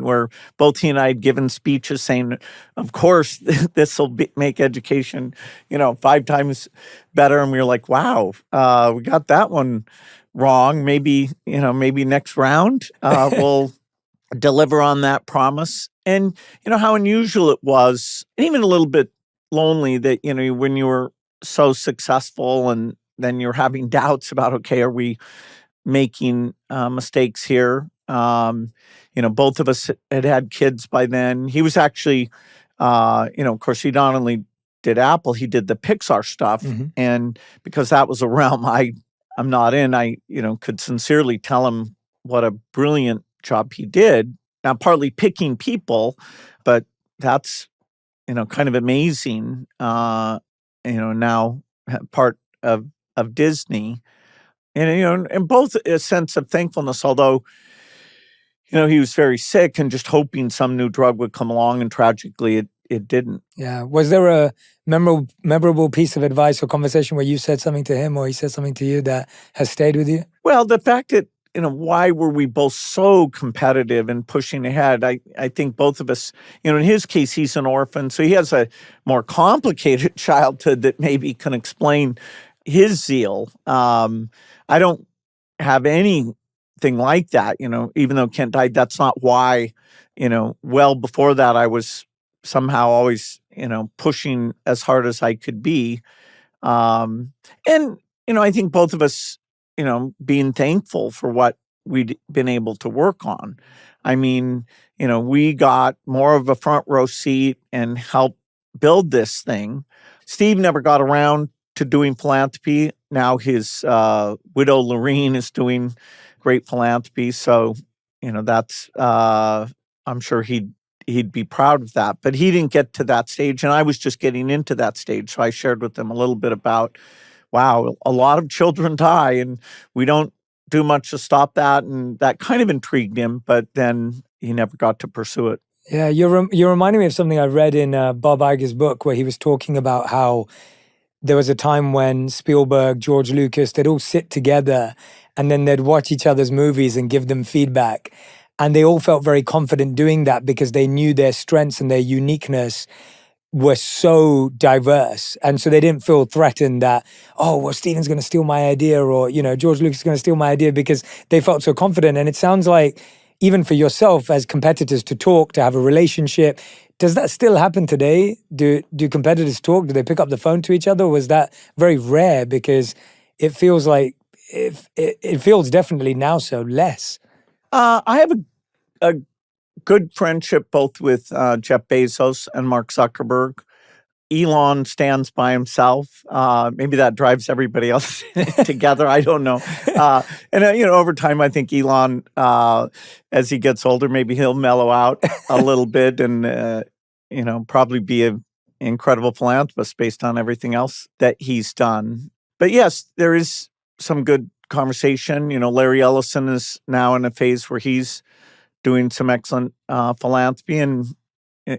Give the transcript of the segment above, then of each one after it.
where both he and I had given speeches saying, of course, this will make education, 5 times better. And we were like, wow, we got that one wrong. Maybe next round we'll deliver on that promise. And, how unusual it was, and even a little bit lonely that, when you were so successful and then you're having doubts about, okay, are we making mistakes here? Both of us had kids by then. He was actually, of course, he not only did Apple, he did the Pixar stuff. Mm-hmm. And because that was a realm I'm not in, I, could sincerely tell him what a brilliant job he did. Now, partly picking people, but that's, kind of amazing, now part of Disney. And both a sense of thankfulness, although, he was very sick and just hoping some new drug would come along, and tragically it didn't. Yeah. Was there a memorable piece of advice or conversation where you said something to him or he said something to you that has stayed with you? Well, the fact that, why were we both so competitive and pushing ahead? I think both of us, in his case, he's an orphan, so he has a more complicated childhood that maybe can explain his zeal. I don't have anything like that, even though Kent died, that's not why, well before that I was somehow always, pushing as hard as I could be. And, I think both of us, being thankful for what we'd been able to work on. I mean, we got more of a front row seat and helped build this thing. Steve never got around to doing philanthropy. Now his widow, Lorene, is doing great philanthropy. So, that's, I'm sure he'd be proud of that. But he didn't get to that stage, and I was just getting into that stage. So I shared with him a little bit about, wow, a lot of children die, and we don't do much to stop that. And that kind of intrigued him, but then he never got to pursue it. Yeah, you're reminding me of something I read in Bob Iger's book, where he was talking about how there was a time when Spielberg, George Lucas, they'd all sit together and then they'd watch each other's movies and give them feedback. And they all felt very confident doing that because they knew their strengths and their uniqueness were so diverse. And so they didn't feel threatened that, oh, well, Steven's going to steal my idea, or, George Lucas is going to steal my idea, because they felt so confident. And it sounds like even for yourself as competitors to talk, to have a relationship, does that still happen today? Do competitors talk? Do they pick up the phone to each other? Or was that very rare? Because it feels like, it feels definitely now so less. I have a good friendship both with Jeff Bezos and Mark Zuckerberg. Elon stands by himself. Maybe that drives everybody else together. I don't know. And over time, I think Elon, as he gets older, maybe he'll mellow out a little bit and, probably be an incredible philanthropist based on everything else that he's done. But yes, there is some good conversation. Larry Ellison is now in a phase where he's doing some excellent philanthropy, and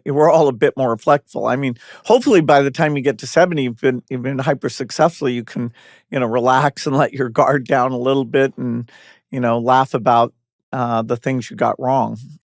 we're all a bit more reflectful. I mean, hopefully by the time you get to 70, you've been hyper successful. You can, relax and let your guard down a little bit and, laugh about the things you got wrong.